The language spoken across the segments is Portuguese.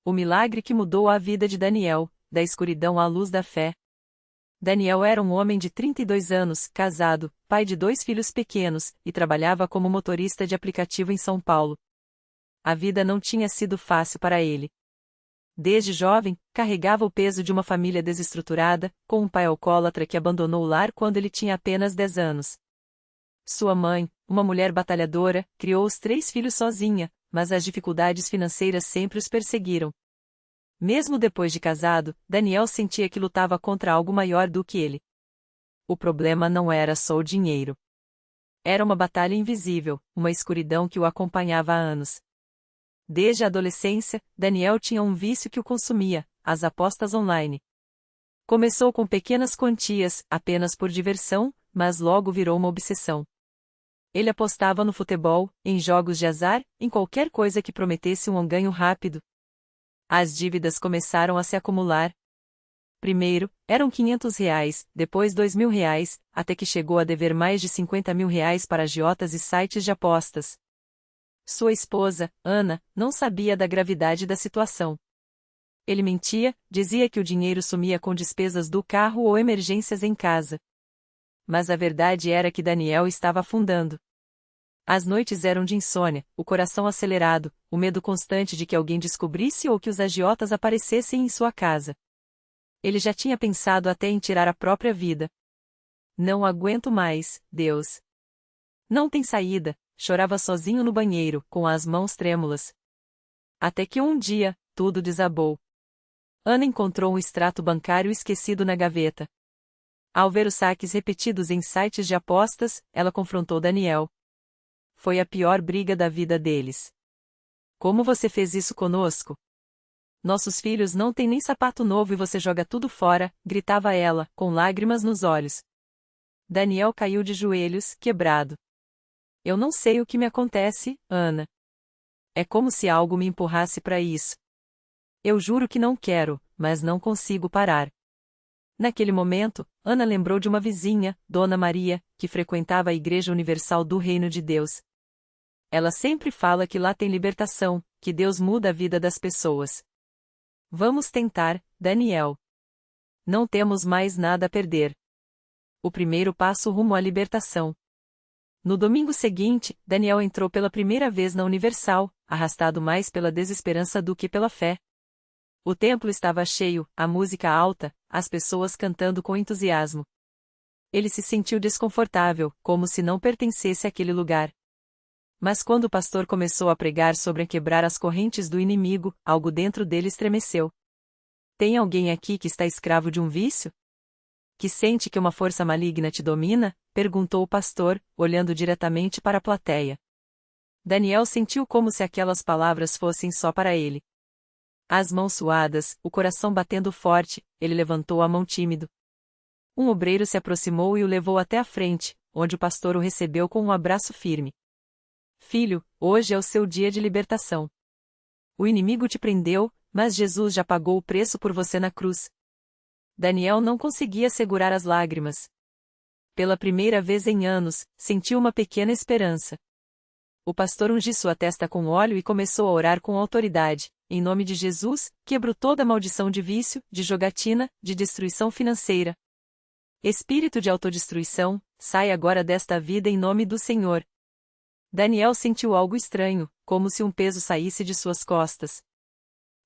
O milagre que mudou a vida de Daniel, da escuridão à luz da fé. Daniel era um homem de 32 anos, casado, pai de 2 filhos pequenos, e trabalhava como motorista de aplicativo em São Paulo. A vida não tinha sido fácil para ele. Desde jovem, carregava o peso de uma família desestruturada, com um pai alcoólatra que abandonou o lar quando ele tinha apenas 10 anos. Sua mãe, uma mulher batalhadora, criou os 3 filhos sozinha, mas as dificuldades financeiras sempre os perseguiram. Mesmo depois de casado, Daniel sentia que lutava contra algo maior do que ele. O problema não era só o dinheiro. Era uma batalha invisível, uma escuridão que o acompanhava há anos. Desde a adolescência, Daniel tinha um vício que o consumia: as apostas online. Começou com pequenas quantias, apenas por diversão, mas logo virou uma obsessão. Ele apostava no futebol, em jogos de azar, em qualquer coisa que prometesse um ganho rápido. As dívidas começaram a se acumular. Primeiro, eram R$ 500, depois R$ 2.000, até que chegou a dever mais de R$ 50.000 para agiotas e sites de apostas. Sua esposa, Ana, não sabia da gravidade da situação. Ele mentia, dizia que o dinheiro sumia com despesas do carro ou emergências em casa. Mas a verdade era que Daniel estava afundando. As noites eram de insônia, o coração acelerado, o medo constante de que alguém descobrisse ou que os agiotas aparecessem em sua casa. Ele já tinha pensado até em tirar a própria vida. Não aguento mais, Deus. Não tem saída, chorava sozinho no banheiro, com as mãos trêmulas. Até que um dia, tudo desabou. Ana encontrou um extrato bancário esquecido na gaveta. Ao ver os saques repetidos em sites de apostas, ela confrontou Daniel. Foi a pior briga da vida deles. Como você fez isso conosco? Nossos filhos não têm nem sapato novo e você joga tudo fora, gritava ela, com lágrimas nos olhos. Daniel caiu de joelhos, quebrado. Eu não sei o que me acontece, Ana. É como se algo me empurrasse para isso. Eu juro que não quero, mas não consigo parar. Naquele momento, Ana lembrou de uma vizinha, Dona Maria, que frequentava a Igreja Universal do Reino de Deus. Ela sempre fala que lá tem libertação, que Deus muda a vida das pessoas. Vamos tentar, Daniel. Não temos mais nada a perder. O primeiro passo rumo à libertação. No domingo seguinte, Daniel entrou pela primeira vez na Universal, arrastado mais pela desesperança do que pela fé. O templo estava cheio, a música alta, as pessoas cantando com entusiasmo. Ele se sentiu desconfortável, como se não pertencesse àquele lugar. Mas quando o pastor começou a pregar sobre quebrar as correntes do inimigo, algo dentro dele estremeceu. Tem alguém aqui que está escravo de um vício? Que sente que uma força maligna te domina? Perguntou o pastor, olhando diretamente para a plateia. Daniel sentiu como se aquelas palavras fossem só para ele. As mãos suadas, o coração batendo forte, ele levantou a mão tímido. Um obreiro se aproximou e o levou até a frente, onde o pastor o recebeu com um abraço firme. Filho, hoje é o seu dia de libertação. O inimigo te prendeu, mas Jesus já pagou o preço por você na cruz. Daniel não conseguia segurar as lágrimas. Pela primeira vez em anos, sentiu uma pequena esperança. O pastor ungiu sua testa com óleo e começou a orar com autoridade. Em nome de Jesus, quebro toda maldição de vício, de jogatina, de destruição financeira. Espírito de autodestruição, sai agora desta vida em nome do Senhor. Daniel sentiu algo estranho, como se um peso saísse de suas costas.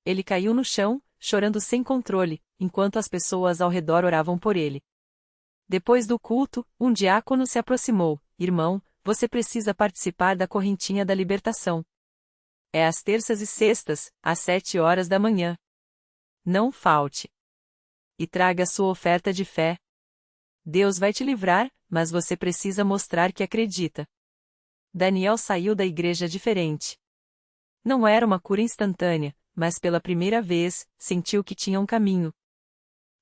Ele caiu no chão, chorando sem controle, enquanto as pessoas ao redor oravam por ele. Depois do culto, um diácono se aproximou. Irmão, você precisa participar da correntinha da libertação. É às terças e sextas, às 7 horas da manhã. Não falte. E traga sua oferta de fé. Deus vai te livrar, mas você precisa mostrar que acredita. Daniel saiu da igreja diferente. Não era uma cura instantânea, mas pela primeira vez, sentiu que tinha um caminho.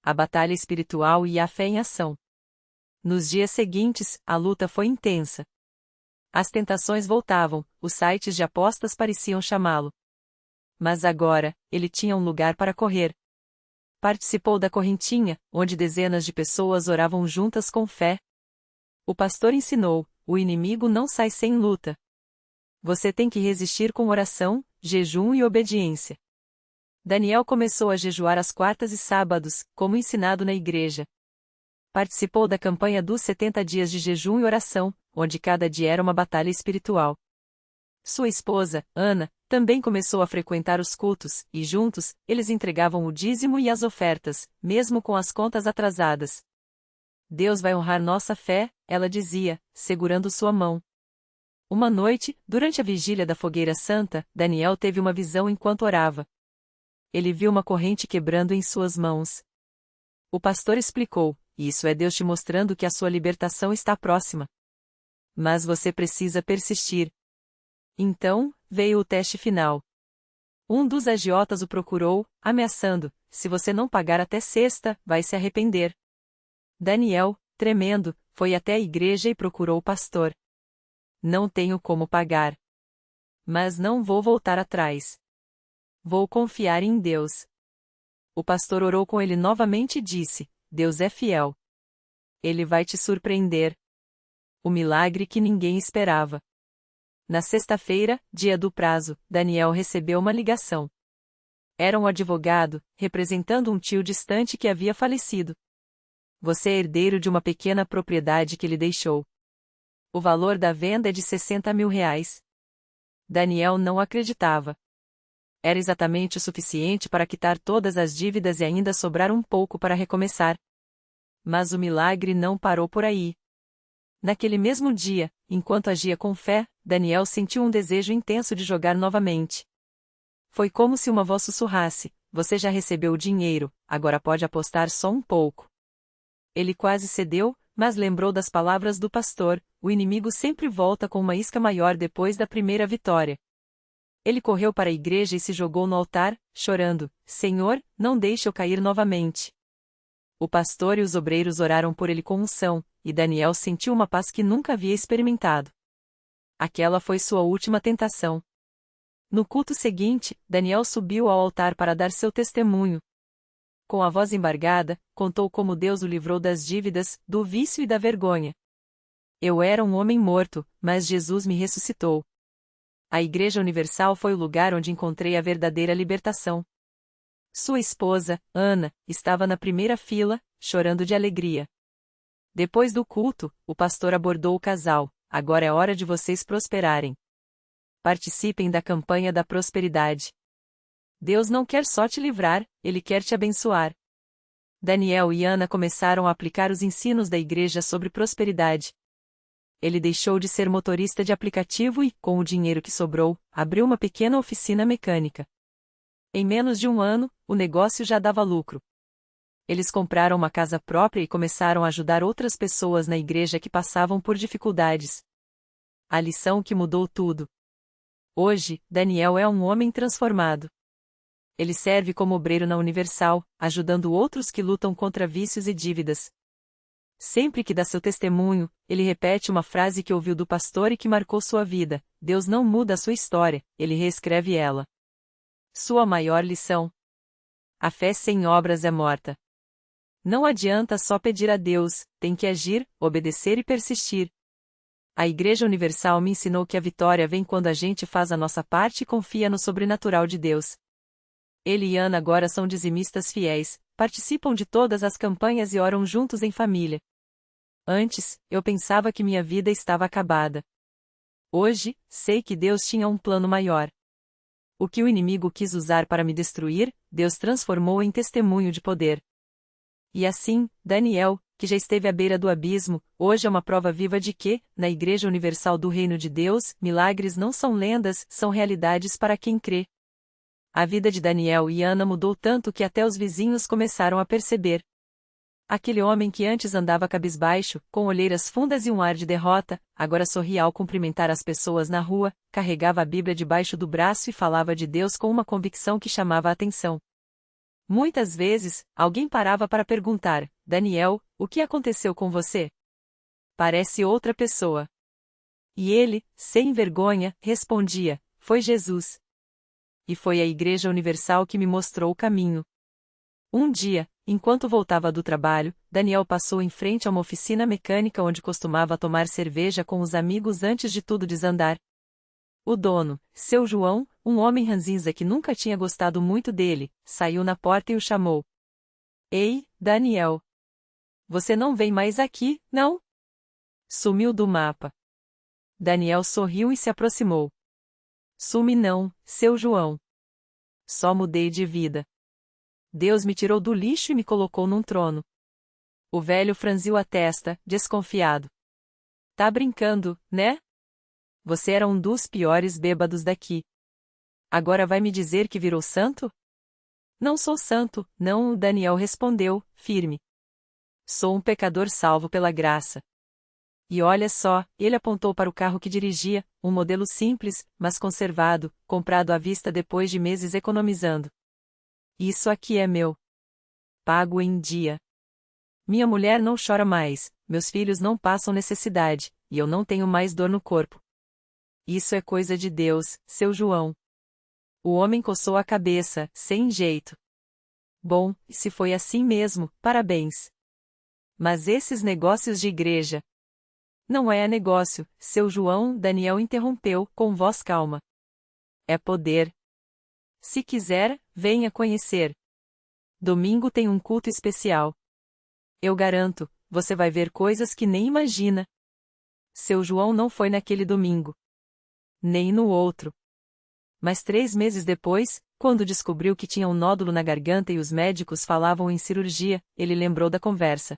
A batalha espiritual e a fé em ação. Nos dias seguintes, a luta foi intensa. As tentações voltavam, os sites de apostas pareciam chamá-lo. Mas agora, ele tinha um lugar para correr. Participou da correntinha, onde dezenas de pessoas oravam juntas com fé. O pastor ensinou: o inimigo não sai sem luta. Você tem que resistir com oração, jejum e obediência. Daniel começou a jejuar às quartas e sábados, como ensinado na igreja. Participou da campanha dos 70 dias de jejum e oração, onde cada dia era uma batalha espiritual. Sua esposa, Ana, também começou a frequentar os cultos, e juntos, eles entregavam o dízimo e as ofertas, mesmo com as contas atrasadas. Deus vai honrar nossa fé, ela dizia, segurando sua mão. Uma noite, durante a vigília da fogueira santa, Daniel teve uma visão enquanto orava. Ele viu uma corrente quebrando em suas mãos. O pastor explicou: isso é Deus te mostrando que a sua libertação está próxima. Mas você precisa persistir. Então, veio o teste final. Um dos agiotas o procurou, ameaçando: se você não pagar até sexta, vai se arrepender. Daniel, tremendo, foi até a igreja e procurou o pastor. Não tenho como pagar. Mas não vou voltar atrás. Vou confiar em Deus. O pastor orou com ele novamente e disse: Deus é fiel. Ele vai te surpreender. O milagre que ninguém esperava. Na sexta-feira, dia do prazo, Daniel recebeu uma ligação. Era um advogado, representando um tio distante que havia falecido. Você é herdeiro de uma pequena propriedade que lhe deixou. O valor da venda é de R$60 mil. Daniel não acreditava. Era exatamente o suficiente para quitar todas as dívidas e ainda sobrar um pouco para recomeçar. Mas o milagre não parou por aí. Naquele mesmo dia, enquanto agia com fé, Daniel sentiu um desejo intenso de jogar novamente. Foi como se uma voz sussurrasse: você já recebeu o dinheiro, agora pode apostar só um pouco. Ele quase cedeu, mas lembrou das palavras do pastor: o inimigo sempre volta com uma isca maior depois da primeira vitória. Ele correu para a igreja e se jogou no altar, chorando: Senhor, não deixe eu cair novamente. O pastor e os obreiros oraram por ele com unção, e Daniel sentiu uma paz que nunca havia experimentado. Aquela foi sua última tentação. No culto seguinte, Daniel subiu ao altar para dar seu testemunho. Com a voz embargada, contou como Deus o livrou das dívidas, do vício e da vergonha. Eu era um homem morto, mas Jesus me ressuscitou. A Igreja Universal foi o lugar onde encontrei a verdadeira libertação. Sua esposa, Ana, estava na primeira fila, chorando de alegria. Depois do culto, o pastor abordou o casal: agora é hora de vocês prosperarem. Participem da campanha da prosperidade. Deus não quer só te livrar, Ele quer te abençoar. Daniel e Ana começaram a aplicar os ensinos da igreja sobre prosperidade. Ele deixou de ser motorista de aplicativo e, com o dinheiro que sobrou, abriu uma pequena oficina mecânica. Em menos de um ano, o negócio já dava lucro. Eles compraram uma casa própria e começaram a ajudar outras pessoas na igreja que passavam por dificuldades. A lição que mudou tudo. Hoje, Daniel é um homem transformado. Ele serve como obreiro na Universal, ajudando outros que lutam contra vícios e dívidas. Sempre que dá seu testemunho, ele repete uma frase que ouviu do pastor e que marcou sua vida: Deus não muda a sua história, Ele reescreve ela. Sua maior lição: a fé sem obras é morta. Não adianta só pedir a Deus, tem que agir, obedecer e persistir. A Igreja Universal me ensinou que a vitória vem quando a gente faz a nossa parte e confia no sobrenatural de Deus. Ele e Ana agora são dizimistas fiéis, participam de todas as campanhas e oram juntos em família. Antes, eu pensava que minha vida estava acabada. Hoje, sei que Deus tinha um plano maior. O que o inimigo quis usar para me destruir, Deus transformou em testemunho de poder. E assim, Daniel, que já esteve à beira do abismo, hoje é uma prova viva de que, na Igreja Universal do Reino de Deus, milagres não são lendas, são realidades para quem crê. A vida de Daniel e Ana mudou tanto que até os vizinhos começaram a perceber. Aquele homem que antes andava cabisbaixo, com olheiras fundas e um ar de derrota, agora sorria ao cumprimentar as pessoas na rua, carregava a Bíblia debaixo do braço e falava de Deus com uma convicção que chamava a atenção. Muitas vezes, alguém parava para perguntar: Daniel, o que aconteceu com você? Parece outra pessoa. E ele, sem vergonha, respondia: foi Jesus. E foi a Igreja Universal que me mostrou o caminho. Um dia, enquanto voltava do trabalho, Daniel passou em frente a uma oficina mecânica onde costumava tomar cerveja com os amigos antes de tudo desandar. O dono, seu João, Um homem ranzinza que nunca tinha gostado muito dele, saiu na porta e o chamou. Ei, Daniel! Você não vem mais aqui, não? Sumiu do mapa. Daniel sorriu e se aproximou. Sumi não, seu João. Só mudei de vida. Deus me tirou do lixo e me colocou num trono. O velho franziu a testa, desconfiado. Tá brincando, né? Você era um dos piores bêbados daqui. Agora vai me dizer que virou santo? Não sou santo, não, Daniel respondeu, firme. Sou um pecador salvo pela graça. E olha só, ele apontou para o carro que dirigia, um modelo simples, mas conservado, comprado à vista depois de meses economizando. Isso aqui é meu. Pago em dia. Minha mulher não chora mais, meus filhos não passam necessidade, e eu não tenho mais dor no corpo. Isso é coisa de Deus, seu João. O homem coçou a cabeça, sem jeito. Bom, se foi assim mesmo, parabéns. Mas esses negócios de igreja. Não é negócio, seu João, Daniel interrompeu, com voz calma. É poder. Se quiser, venha conhecer. Domingo tem um culto especial. Eu garanto, você vai ver coisas que nem imagina. Seu João não foi naquele domingo. Nem no outro. Mas 3 meses depois, quando descobriu que tinha um nódulo na garganta e os médicos falavam em cirurgia, ele lembrou da conversa.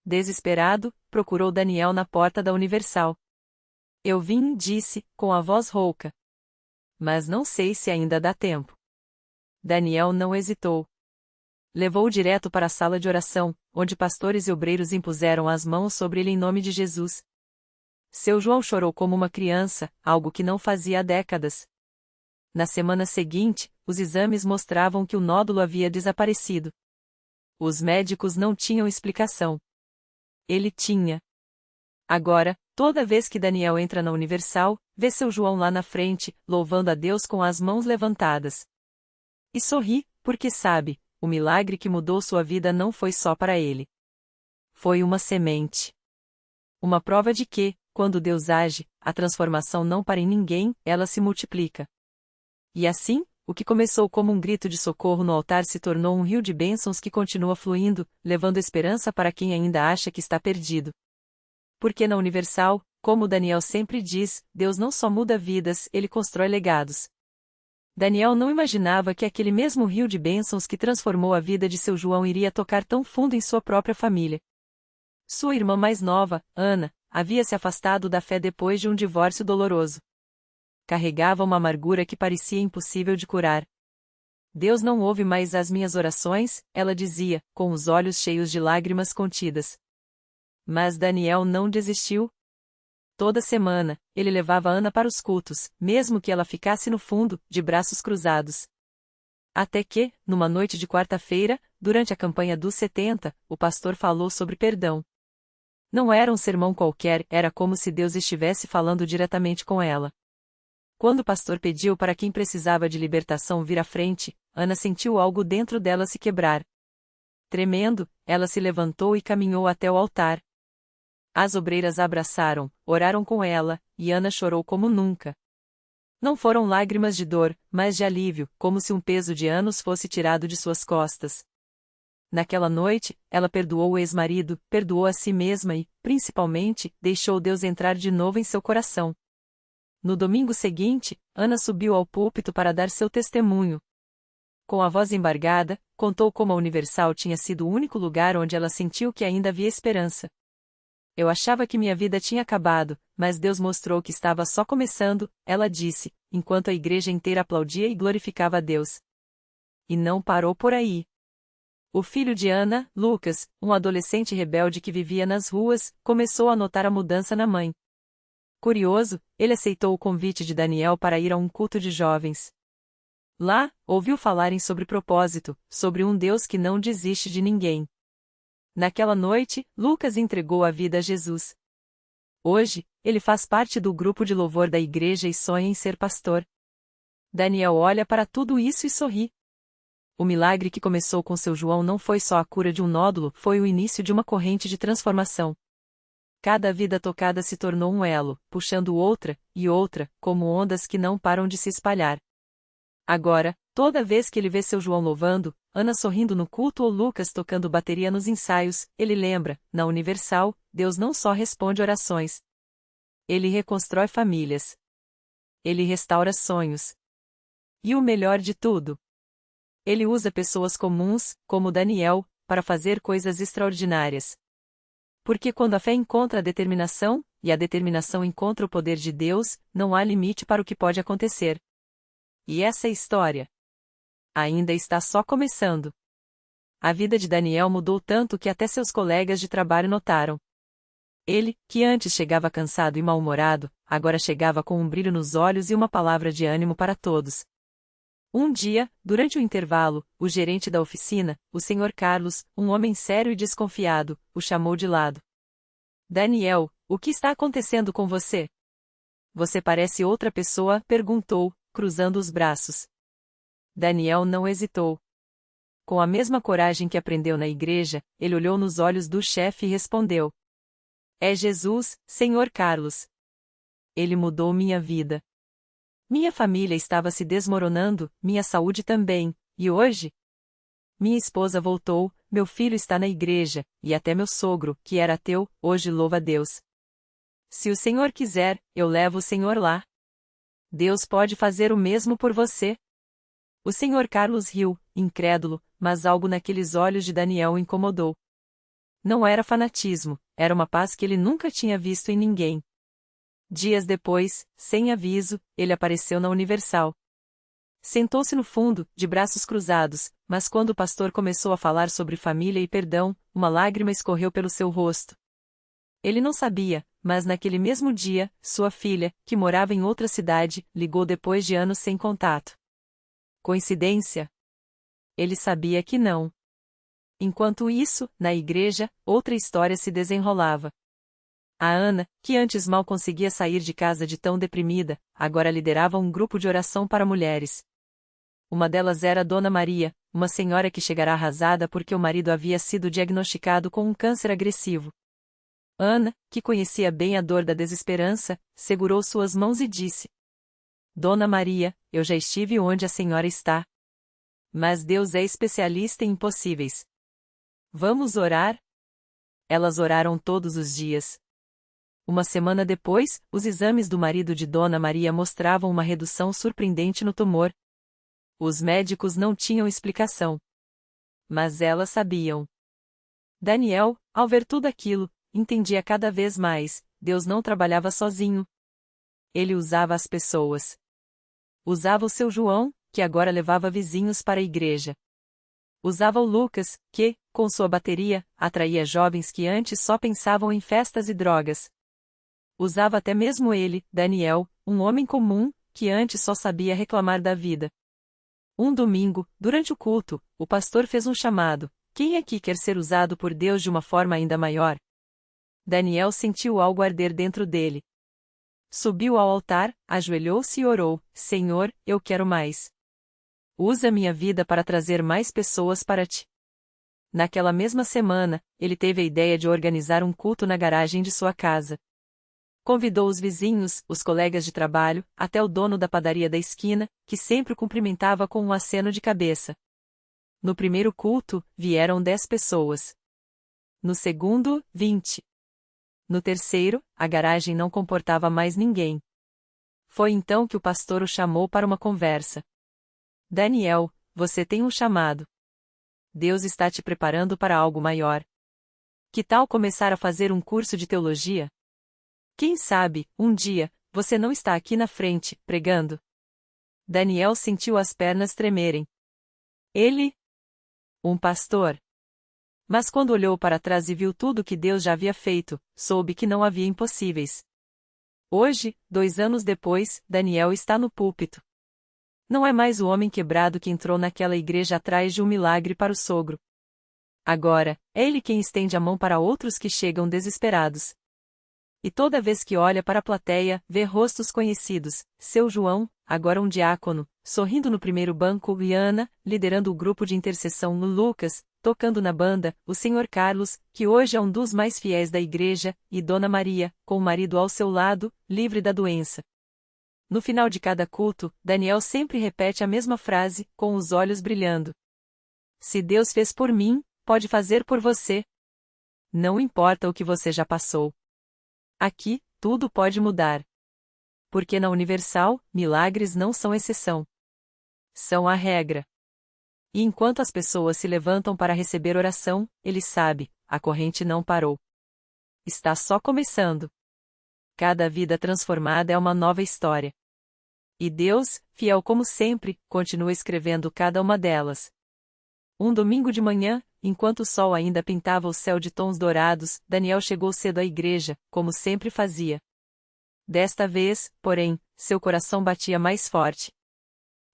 Desesperado, procurou Daniel na porta da Universal. Eu vim, disse, com a voz rouca. Mas não sei se ainda dá tempo. Daniel não hesitou. Levou-o direto para a sala de oração, onde pastores e obreiros impuseram as mãos sobre ele em nome de Jesus. Seu João chorou como uma criança, algo que não fazia há décadas. Na semana seguinte, os exames mostravam que o nódulo havia desaparecido. Os médicos não tinham explicação. Ele tinha. Agora, toda vez que Daniel entra na Universal, vê seu João lá na frente, louvando a Deus com as mãos levantadas. E sorri, porque sabe, o milagre que mudou sua vida não foi só para ele. Foi uma semente. Uma prova de que, quando Deus age, a transformação não para em ninguém, ela se multiplica. E assim, o que começou como um grito de socorro no altar se tornou um rio de bênçãos que continua fluindo, levando esperança para quem ainda acha que está perdido. Porque na Universal, como Daniel sempre diz, Deus não só muda vidas, ele constrói legados. Daniel não imaginava que aquele mesmo rio de bênçãos que transformou a vida de seu João iria tocar tão fundo em sua própria família. Sua irmã mais nova, Ana, havia se afastado da fé depois de um divórcio doloroso. Carregava uma amargura que parecia impossível de curar. Deus não ouve mais as minhas orações, ela dizia, com os olhos cheios de lágrimas contidas. Mas Daniel não desistiu. Toda semana, ele levava Ana para os cultos, mesmo que ela ficasse no fundo, de braços cruzados. Até que, numa noite de quarta-feira, durante a campanha dos 70, o pastor falou sobre perdão. Não era um sermão qualquer, era como se Deus estivesse falando diretamente com ela. Quando o pastor pediu para quem precisava de libertação vir à frente, Ana sentiu algo dentro dela se quebrar. Tremendo, ela se levantou e caminhou até o altar. As obreiras a abraçaram, oraram com ela, e Ana chorou como nunca. Não foram lágrimas de dor, mas de alívio, como se um peso de anos fosse tirado de suas costas. Naquela noite, ela perdoou o ex-marido, perdoou a si mesma e, principalmente, deixou Deus entrar de novo em seu coração. No domingo seguinte, Ana subiu ao púlpito para dar seu testemunho. Com a voz embargada, contou como a Universal tinha sido o único lugar onde ela sentiu que ainda havia esperança. Eu achava que minha vida tinha acabado, mas Deus mostrou que estava só começando, ela disse, enquanto a igreja inteira aplaudia e glorificava a Deus. E não parou por aí. O filho de Ana, Lucas, um adolescente rebelde que vivia nas ruas, começou a notar a mudança na mãe. Curioso, ele aceitou o convite de Daniel para ir a um culto de jovens. Lá, ouviu falarem sobre propósito, sobre um Deus que não desiste de ninguém. Naquela noite, Lucas entregou a vida a Jesus. Hoje, ele faz parte do grupo de louvor da igreja e sonha em ser pastor. Daniel olha para tudo isso e sorri. O milagre que começou com seu João não foi só a cura de um nódulo, foi o início de uma corrente de transformação. Cada vida tocada se tornou um elo, puxando outra, e outra, como ondas que não param de se espalhar. Agora, toda vez que ele vê seu João louvando, Ana sorrindo no culto ou Lucas tocando bateria nos ensaios, ele lembra, na Universal, Deus não só responde orações. Ele reconstrói famílias. Ele restaura sonhos. E o melhor de tudo, ele usa pessoas comuns, como Daniel, para fazer coisas extraordinárias. Porque quando a fé encontra a determinação, e a determinação encontra o poder de Deus, não há limite para o que pode acontecer. E essa história ainda está só começando. A vida de Daniel mudou tanto que até seus colegas de trabalho notaram. Ele, que antes chegava cansado e mal-humorado, agora chegava com um brilho nos olhos e uma palavra de ânimo para todos. Um dia, durante o intervalo, o gerente da oficina, o Sr. Carlos, um homem sério e desconfiado, o chamou de lado. Daniel, o que está acontecendo com você? Você parece outra pessoa, perguntou, cruzando os braços. Daniel não hesitou. Com a mesma coragem que aprendeu na igreja, ele olhou nos olhos do chefe e respondeu: É Jesus, Sr. Carlos. Ele mudou minha vida. Minha família estava se desmoronando, minha saúde também, e hoje? Minha esposa voltou, meu filho está na igreja, e até meu sogro, que era ateu, hoje louva a Deus. Se o Senhor quiser, eu levo o Senhor lá. Deus pode fazer o mesmo por você. O Sr. Carlos riu, incrédulo, mas algo naqueles olhos de Daniel o incomodou. Não era fanatismo, era uma paz que ele nunca tinha visto em ninguém. Dias depois, sem aviso, ele apareceu na Universal. Sentou-se no fundo, de braços cruzados, mas quando o pastor começou a falar sobre família e perdão, uma lágrima escorreu pelo seu rosto. Ele não sabia, mas naquele mesmo dia, sua filha, que morava em outra cidade, ligou depois de anos sem contato. Coincidência? Ele sabia que não. Enquanto isso, na igreja, outra história se desenrolava. A Ana, que antes mal conseguia sair de casa de tão deprimida, agora liderava um grupo de oração para mulheres. Uma delas era Dona Maria, uma senhora que chegara arrasada porque o marido havia sido diagnosticado com um câncer agressivo. Ana, que conhecia bem a dor da desesperança, segurou suas mãos e disse: Dona Maria, eu já estive onde a senhora está. Mas Deus é especialista em impossíveis. Vamos orar? Elas oraram todos os dias. Uma semana depois, os exames do marido de Dona Maria mostravam uma redução surpreendente no tumor. Os médicos não tinham explicação. Mas elas sabiam. Daniel, ao ver tudo aquilo, entendia cada vez mais: Deus não trabalhava sozinho. Ele usava as pessoas. Usava o seu João, que agora levava vizinhos para a igreja. Usava o Lucas, que, com sua bateria, atraía jovens que antes só pensavam em festas e drogas. Usava até mesmo ele, Daniel, um homem comum, que antes só sabia reclamar da vida. Um domingo, durante o culto, o pastor fez um chamado: Quem aqui quer ser usado por Deus de uma forma ainda maior? Daniel sentiu algo arder dentro dele. Subiu ao altar, ajoelhou-se e orou: Senhor, eu quero mais. Usa minha vida para trazer mais pessoas para ti. Naquela mesma semana, ele teve a ideia de organizar um culto na garagem de sua casa. Convidou os vizinhos, os colegas de trabalho, até o dono da padaria da esquina, que sempre o cumprimentava com um aceno de cabeça. No primeiro culto, vieram 10 pessoas. No segundo, 20. No terceiro, a garagem não comportava mais ninguém. Foi então que o pastor o chamou para uma conversa. Daniel, você tem um chamado. Deus está te preparando para algo maior. Que tal começar a fazer um curso de teologia? Quem sabe, um dia, você não está aqui na frente, pregando. Daniel sentiu as pernas tremerem. Ele? Um pastor. Mas quando olhou para trás e viu tudo que Deus já havia feito, soube que não havia impossíveis. Hoje, 2 anos depois, Daniel está no púlpito. Não é mais o homem quebrado que entrou naquela igreja atrás de um milagre para o sogro. Agora, é ele quem estende a mão para outros que chegam desesperados. E toda vez que olha para a plateia, vê rostos conhecidos: seu João, agora um diácono, sorrindo no primeiro banco, e Ana, liderando o grupo de intercessão, no Lucas, tocando na banda, o Sr. Carlos, que hoje é um dos mais fiéis da igreja, e Dona Maria, com o marido ao seu lado, livre da doença. No final de cada culto, Daniel sempre repete a mesma frase, com os olhos brilhando. Se Deus fez por mim, pode fazer por você. Não importa o que você já passou. Aqui, tudo pode mudar. Porque na Universal, milagres não são exceção. São a regra. E enquanto as pessoas se levantam para receber oração, ele sabe, a corrente não parou. Está só começando. Cada vida transformada é uma nova história. E Deus, fiel como sempre, continua escrevendo cada uma delas. Um domingo de manhã, enquanto o sol ainda pintava o céu de tons dourados, Daniel chegou cedo à igreja, como sempre fazia. Desta vez, porém, seu coração batia mais forte.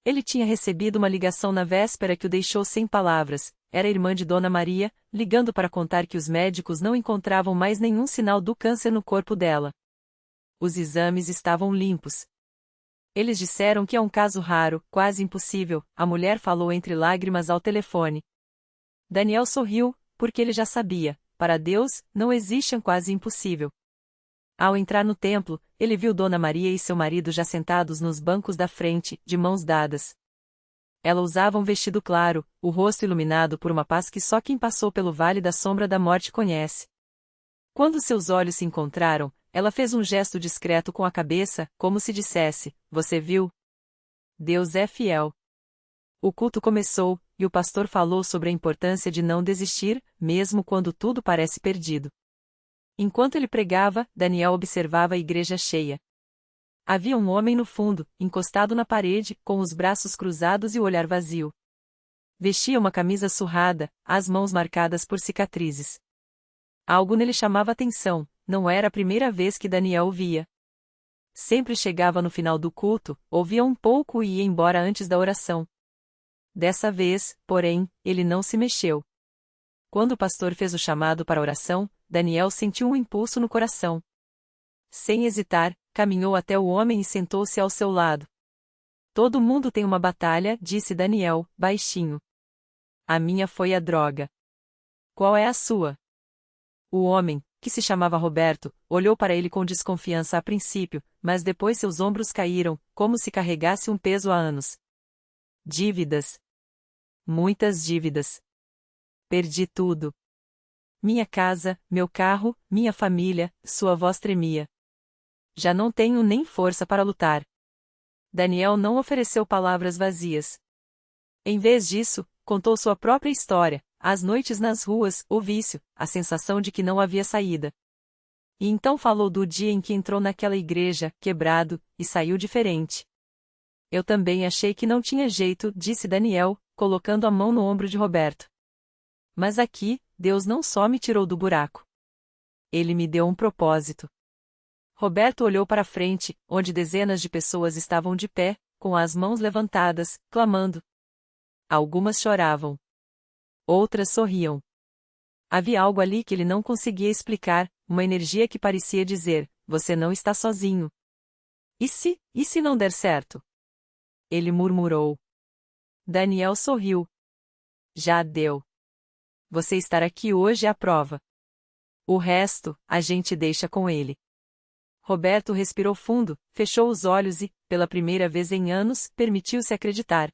Ele tinha recebido uma ligação na véspera que o deixou sem palavras. Era a irmã de Dona Maria, ligando para contar que os médicos não encontravam mais nenhum sinal do câncer no corpo dela. Os exames estavam limpos. Eles disseram que é um caso raro, quase impossível, a mulher falou entre lágrimas ao telefone. Daniel sorriu, porque ele já sabia, para Deus, não existe um quase impossível. Ao entrar no templo, ele viu Dona Maria e seu marido já sentados nos bancos da frente, de mãos dadas. Ela usava um vestido claro, o rosto iluminado por uma paz que só quem passou pelo vale da sombra da morte conhece. Quando seus olhos se encontraram, ela fez um gesto discreto com a cabeça, como se dissesse, você viu? Deus é fiel. O culto começou, e o pastor falou sobre a importância de não desistir, mesmo quando tudo parece perdido. Enquanto ele pregava, Daniel observava a igreja cheia. Havia um homem no fundo, encostado na parede, com os braços cruzados e o olhar vazio. Vestia uma camisa surrada, as mãos marcadas por cicatrizes. Algo nele chamava atenção, não era a primeira vez que Daniel o via. Sempre chegava no final do culto, ouvia um pouco e ia embora antes da oração. Dessa vez, porém, ele não se mexeu. Quando o pastor fez o chamado para a oração, Daniel sentiu um impulso no coração. Sem hesitar, caminhou até o homem e sentou-se ao seu lado. Todo mundo tem uma batalha, disse Daniel, baixinho. A minha foi a droga. Qual é a sua? O homem, que se chamava Roberto, olhou para ele com desconfiança a princípio, mas depois seus ombros caíram, como se carregasse um peso há anos. Dívidas. Muitas dívidas. Perdi tudo. Minha casa, meu carro, minha família, sua voz tremia. Já não tenho nem força para lutar. Daniel não ofereceu palavras vazias. Em vez disso, contou sua própria história, as noites nas ruas, o vício, a sensação de que não havia saída. E então falou do dia em que entrou naquela igreja, quebrado, e saiu diferente. Eu também achei que não tinha jeito, disse Daniel, colocando a mão no ombro de Roberto. Mas aqui, Deus não só me tirou do buraco. Ele me deu um propósito. Roberto olhou para frente, onde dezenas de pessoas estavam de pé, com as mãos levantadas, clamando. Algumas choravam. Outras sorriam. Havia algo ali que ele não conseguia explicar, uma energia que parecia dizer, você não está sozinho. E se não der certo? Ele murmurou. Daniel sorriu. Já deu. Você estar aqui hoje é a prova. O resto, a gente deixa com ele. Roberto respirou fundo, fechou os olhos e, pela primeira vez em anos, permitiu-se acreditar.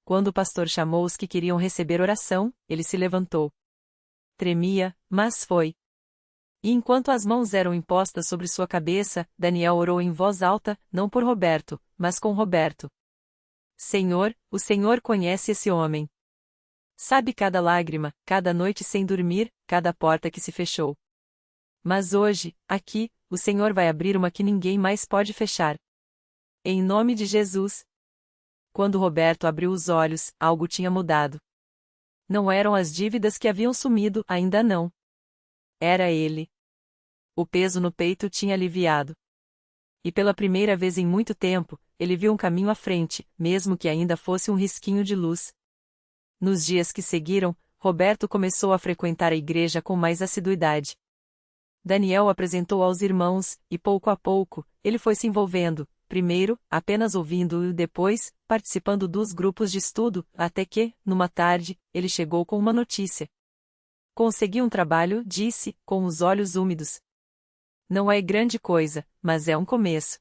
Quando o pastor chamou os que queriam receber oração, ele se levantou. Tremia, mas foi. E enquanto as mãos eram impostas sobre sua cabeça, Daniel orou em voz alta, não por Roberto, mas com Roberto. Senhor, o Senhor conhece esse homem. Sabe cada lágrima, cada noite sem dormir, cada porta que se fechou. Mas hoje, aqui, o Senhor vai abrir uma que ninguém mais pode fechar. Em nome de Jesus. Quando Roberto abriu os olhos, algo tinha mudado. Não eram as dívidas que haviam sumido, ainda não. Era ele. O peso no peito tinha aliviado. E pela primeira vez em muito tempo, ele viu um caminho à frente, mesmo que ainda fosse um risquinho de luz. Nos dias que seguiram, Roberto começou a frequentar a igreja com mais assiduidade. Daniel apresentou aos irmãos, e pouco a pouco, ele foi se envolvendo, primeiro, apenas ouvindo e depois, participando dos grupos de estudo, até que, numa tarde, ele chegou com uma notícia. Consegui um trabalho, disse, com os olhos úmidos. Não é grande coisa, mas é um começo.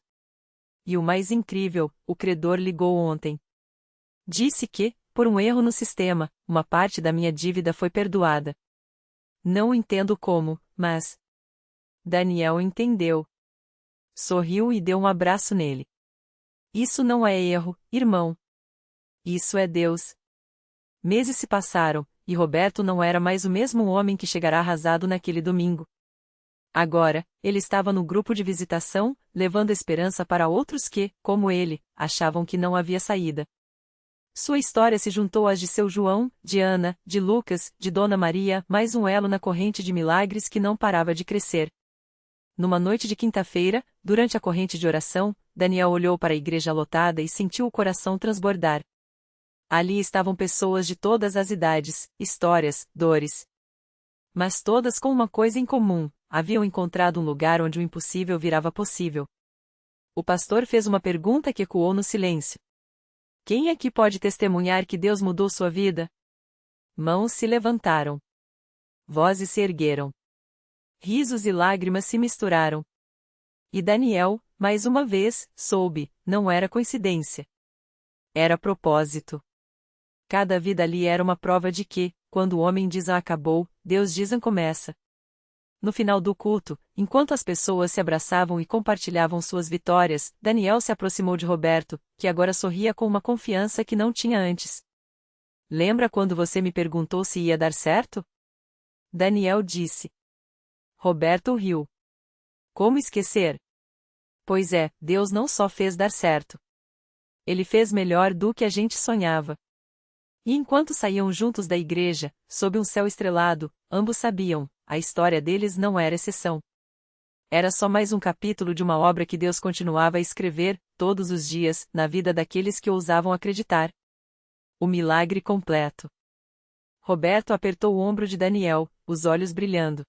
E o mais incrível, o credor ligou ontem. Disse que, por um erro no sistema, uma parte da minha dívida foi perdoada. Não entendo como, mas... Daniel entendeu. Sorriu e deu um abraço nele. Isso não é erro, irmão. Isso é Deus. Meses se passaram, e Roberto não era mais o mesmo homem que chegara arrasado naquele domingo. Agora, ele estava no grupo de visitação, levando esperança para outros que, como ele, achavam que não havia saída. Sua história se juntou às de seu João, de Ana, de Lucas, de Dona Maria, mais um elo na corrente de milagres que não parava de crescer. Numa noite de quinta-feira, durante a corrente de oração, Daniel olhou para a igreja lotada e sentiu o coração transbordar. Ali estavam pessoas de todas as idades, histórias, dores. Mas todas com uma coisa em comum: haviam encontrado um lugar onde o impossível virava possível. O pastor fez uma pergunta que ecoou no silêncio. Quem aqui pode testemunhar que Deus mudou sua vida? Mãos se levantaram. Vozes se ergueram. Risos e lágrimas se misturaram. E Daniel, mais uma vez, soube, não era coincidência. Era propósito. Cada vida ali era uma prova de que, quando o homem diz acabou, Deus diz começa. No final do culto, enquanto as pessoas se abraçavam e compartilhavam suas vitórias, Daniel se aproximou de Roberto, que agora sorria com uma confiança que não tinha antes. Lembra quando você me perguntou se ia dar certo? Daniel disse. Roberto riu. Como esquecer? Pois é, Deus não só fez dar certo. Ele fez melhor do que a gente sonhava. E enquanto saíam juntos da igreja, sob um céu estrelado, ambos sabiam, a história deles não era exceção. Era só mais um capítulo de uma obra que Deus continuava a escrever, todos os dias, na vida daqueles que ousavam acreditar. O milagre completo. Roberto apertou o ombro de Daniel, os olhos brilhando.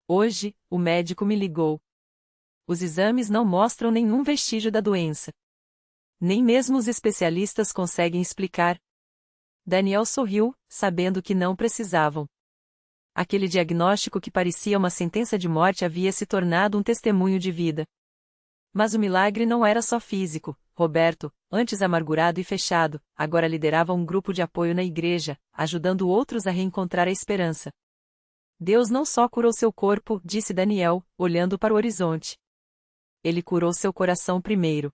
Hoje, o médico me ligou. Os exames não mostram nenhum vestígio da doença. Nem mesmo os especialistas conseguem explicar. Daniel sorriu, sabendo que não precisavam. Aquele diagnóstico que parecia uma sentença de morte havia se tornado um testemunho de vida. Mas o milagre não era só físico. Roberto, antes amargurado e fechado, agora liderava um grupo de apoio na igreja, ajudando outros a reencontrar a esperança. Deus não só curou seu corpo, disse Daniel, olhando para o horizonte. Ele curou seu coração primeiro.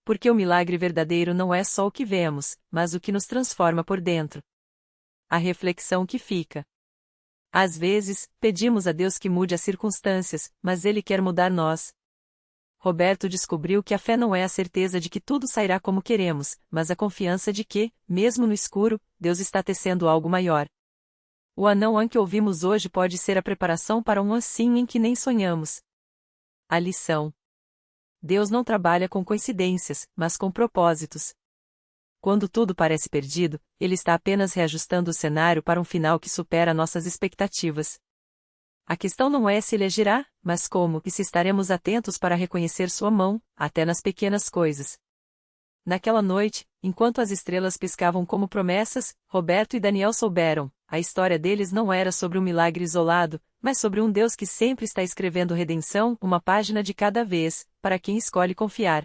Porque o milagre verdadeiro não é só o que vemos, mas o que nos transforma por dentro. A reflexão que fica. Às vezes, pedimos a Deus que mude as circunstâncias, mas Ele quer mudar nós. Roberto descobriu que a fé não é a certeza de que tudo sairá como queremos, mas a confiança de que, mesmo no escuro, Deus está tecendo algo maior. O anão que ouvimos hoje pode ser a preparação para um assim em que nem sonhamos. A lição. Deus não trabalha com coincidências, mas com propósitos. Quando tudo parece perdido, Ele está apenas reajustando o cenário para um final que supera nossas expectativas. A questão não é se Ele agirá, mas como e se estaremos atentos para reconhecer sua mão, até nas pequenas coisas. Naquela noite, enquanto as estrelas piscavam como promessas, Roberto e Daniel souberam, a história deles não era sobre um milagre isolado, mas sobre um Deus que sempre está escrevendo redenção, uma página de cada vez, para quem escolhe confiar.